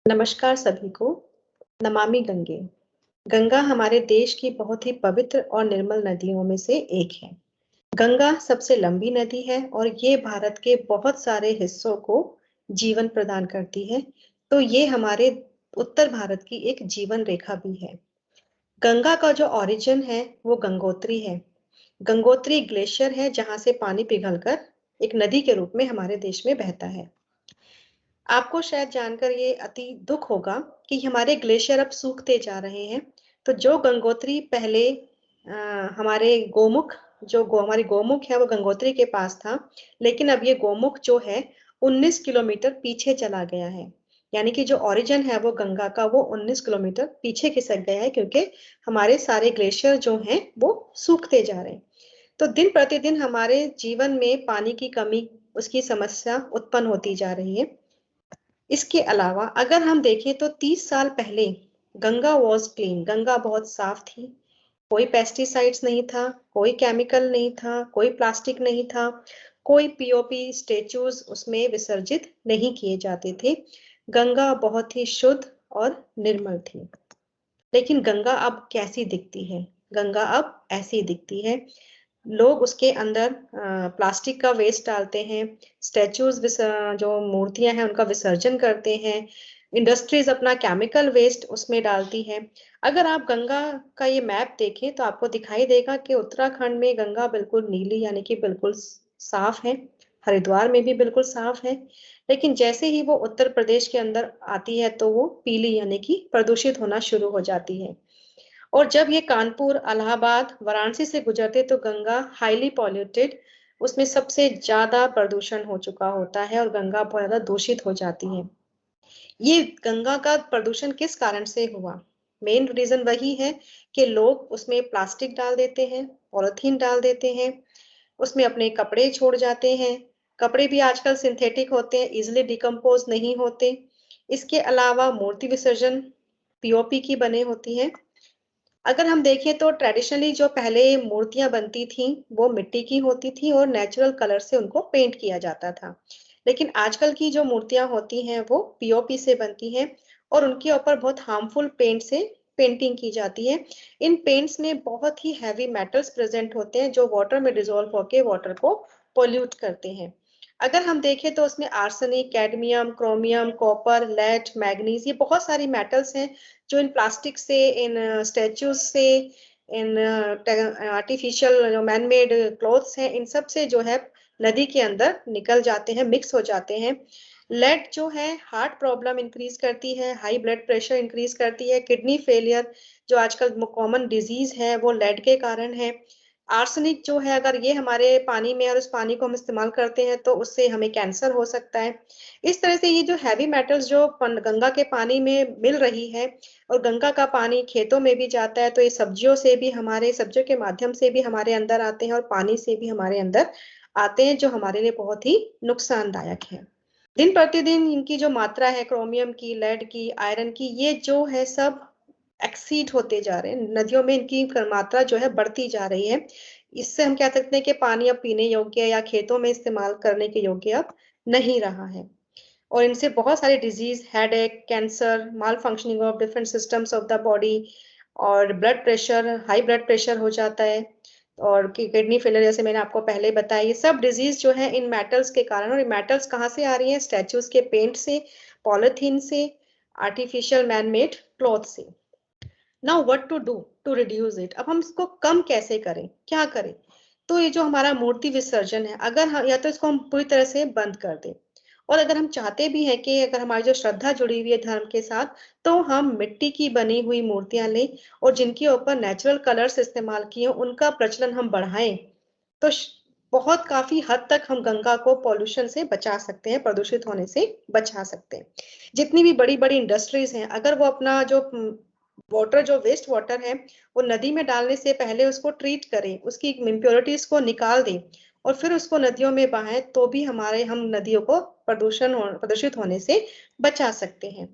नमस्कार सभी को। नमामि गंगे। गंगा हमारे देश की बहुत ही पवित्र और निर्मल नदियों में से एक है। गंगा सबसे लंबी नदी है और ये भारत के बहुत सारे हिस्सों को जीवन प्रदान करती है। तो ये हमारे उत्तर भारत की एक जीवन रेखा भी है। गंगा का जो ओरिजिन है वो गंगोत्री है। गंगोत्री ग्लेशियर है जहां से पानी पिघलकर एक नदी के रूप में हमारे देश में बहता है। आपको शायद जानकर ये अति दुख होगा कि हमारे ग्लेशियर अब सूखते जा रहे हैं। तो जो गंगोत्री पहले हमारे गोमुख हमारी गोमुख है वो गंगोत्री के पास था, लेकिन अब ये गोमुख जो है 19 किलोमीटर पीछे चला गया है। यानी कि जो ओरिजिन है वो गंगा का वो 19 किलोमीटर पीछे खिसक गया है, क्योंकि हमारे सारे ग्लेशियर जो हैं वो सूखते जा रहे हैं। तो दिन प्रतिदिन हमारे जीवन में पानी की कमी, उसकी समस्या उत्पन्न होती जा रही है। इसके अलावा अगर हम देखें तो 30 साल पहले गंगा वॉज क्लीन, गंगा बहुत साफ थी। कोई पेस्टिसाइड्स नहीं था, कोई केमिकल नहीं था, कोई प्लास्टिक नहीं था, कोई पीओपी स्टेचूज उसमें विसर्जित नहीं किए जाते थे। गंगा बहुत ही शुद्ध और निर्मल थी। लेकिन गंगा अब कैसी दिखती है? गंगा अब ऐसी दिखती है। लोग उसके अंदर प्लास्टिक का वेस्ट डालते हैं, स्टेचूज जो मूर्तियां हैं उनका विसर्जन करते हैं, इंडस्ट्रीज अपना केमिकल वेस्ट उसमें डालती है। अगर आप गंगा का ये मैप देखें तो आपको दिखाई देगा कि उत्तराखंड में गंगा बिल्कुल नीली यानी कि बिल्कुल साफ है। हरिद्वार में भी बिल्कुल साफ है। लेकिन जैसे ही वो उत्तर प्रदेश के अंदर आती है तो वो पीली यानी कि प्रदूषित होना शुरू हो जाती है। और जब ये कानपुर, इलाहाबाद, वाराणसी से गुजरते तो गंगा हाईली पॉल्यूटेड, उसमें सबसे ज्यादा प्रदूषण हो चुका होता है और गंगा बहुत ज्यादा दूषित हो जाती है। ये गंगा का प्रदूषण किस कारण से हुआ? मेन रीजन वही है कि लोग उसमें प्लास्टिक डाल देते हैं, पॉलिथीन डाल देते हैं, उसमें अपने कपड़े छोड़ जाते हैं। कपड़े भी आजकल सिंथेटिक होते हैं, इजिली डिकम्पोज नहीं होते। इसके अलावा मूर्ति विसर्जन पीओपी की बने होती है। अगर हम देखें तो ट्रेडिशनली जो पहले मूर्तियां बनती थी वो मिट्टी की होती थी और नेचुरल कलर से उनको पेंट किया जाता था। लेकिन आजकल की जो मूर्तियां होती हैं वो पीओपी से बनती हैं और उनके ऊपर बहुत हार्मफुल पेंट से पेंटिंग की जाती है। इन पेंट्स में बहुत ही हैवी मेटल्स प्रेजेंट होते हैं जो वाटर में डिजोल्व होकर वाटर को पोल्यूट करते हैं। अगर हम देखें तो उसमें arsenic, cadmium, chromium, copper, lead, manganese, ये बहुत सारी मेटल्स हैं जो इन प्लास्टिक से, इन स्टेच्यूज से, इन आर्टिफिशियल जो मैन मेड क्लोथ्स हैं, इन सब से जो है नदी के अंदर निकल जाते हैं, मिक्स हो जाते हैं। लेड जो है हार्ट प्रॉब्लम इंक्रीज करती है, हाई ब्लड प्रेशर इंक्रीज करती है, किडनी फेलियर जो आजकल कॉमन डिजीज है वो लेड के कारण है। आर्सेनिक जो है अगर ये हमारे पानी में और उस पानी को हम इस्तेमाल करते हैं तो उससे हमें कैंसर हो सकता है। इस तरह से ये जो हैवी मेटल्स जो गंगा के पानी में मिल रही है और गंगा का पानी खेतों में भी जाता है, तो ये सब्जियों से भी, हमारे सब्जियों के माध्यम से भी हमारे अंदर आते हैं और पानी से भी हमारे अंदर आते हैं, जो हमारे लिए बहुत ही नुकसानदायक है। दिन प्रतिदिन इनकी जो मात्रा है क्रोमियम की, लेड की, आयरन की, ये जो है सब एक्सीड होते जा रहे हैं। नदियों में इनकी मात्रा जो है बढ़ती जा रही है। इससे हम कह सकते हैं कि पानी अब पीने योग्य या खेतों में इस्तेमाल करने के योग्य अब नहीं रहा है। और इनसे बहुत सारे disease, headache, cancer, malfunctioning of different systems of the body और blood pressure, high blood pressure हो जाता है और किडनी फेलियर जैसे मैंने आपको पहले बताया। ये सब डिजीज जो है इन मेटल्स के कारण। और ये मेटल्स कहाँ से आ रही हैं? स्टैचूज के पेंट से, पॉलिथीन से, आर्टिफिशियल मैन मेड क्लॉथ से। Now what to do to reduce it? अब हम इसको कम कैसे करें, क्या करें? तो ये जो हमारा मूर्ति विसर्जन है, अगर हम या तो इसको हम पूरी तरह से बंद कर दें, और अगर हम चाहते भी हैं कि अगर हमारी जो श्रद्धा जुड़ी हुई है धर्म के साथ, तो हम मिट्टी की बनी हुई मूर्तियां लें और जिनके ऊपर नेचुरल कलर्स इस्तेमाल किए उनका प्रचलन हम बढ़ाएं। तो बहुत काफी हद तक हम गंगा को पॉल्यूशन से बचा सकते हैं, प्रदूषित होने से बचा सकते हैं। जितनी भी बड़ी बड़ी इंडस्ट्रीज हैं, अगर वो अपना जो वाटर, जो वेस्ट वाटर है, वो नदी में डालने से पहले उसको ट्रीट करें, उसकी इम्प्योरिटीज को निकाल दें और फिर उसको नदियों में बहाएं, तो भी हम नदियों को प्रदूषित होने से बचा सकते हैं।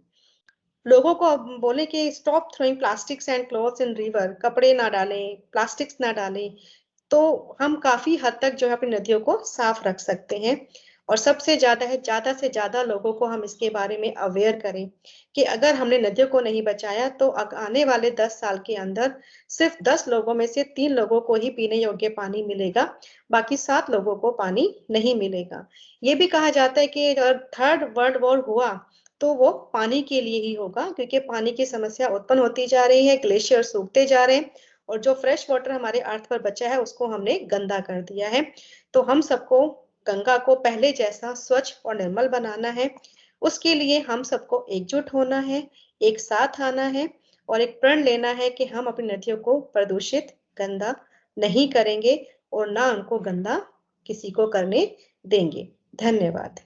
लोगों को अब बोले कि stop throwing plastics and clothes in river, कपड़े ना डालें, प्लास्टिक्स ना डालें, तो हम काफी हद तक जो है अपनी नदियों को साफ रख सकते हैं। और सबसे ज्यादा से ज्यादा लोगों को हम इसके बारे में अवेयर करें कि अगर हमने नदियों को नहीं बचाया तो आने वाले 10 साल के अंदर सिर्फ 10 लोगों में से 3 लोगों को ही पीने योग्य पानी मिलेगा, बाकी 7 लोगों को पानी नहीं मिलेगा। ये भी कहा जाता है कि अगर थर्ड वर्ल्ड वॉर हुआ तो वो पानी के लिए ही होगा, क्योंकि पानी की समस्या उत्पन्न होती जा रही है, ग्लेशियर सूखते जा रहे हैं और जो फ्रेश वाटर हमारे अर्थ पर बचा है उसको हमने गंदा कर दिया है। तो हम सबको गंगा को पहले जैसा स्वच्छ और निर्मल बनाना है। उसके लिए हम सबको एकजुट होना है, एक साथ आना है और एक प्रण लेना है कि हम अपनी नदियों को प्रदूषित, गंदा नहीं करेंगे और ना उनको गंदा किसी को करने देंगे। धन्यवाद।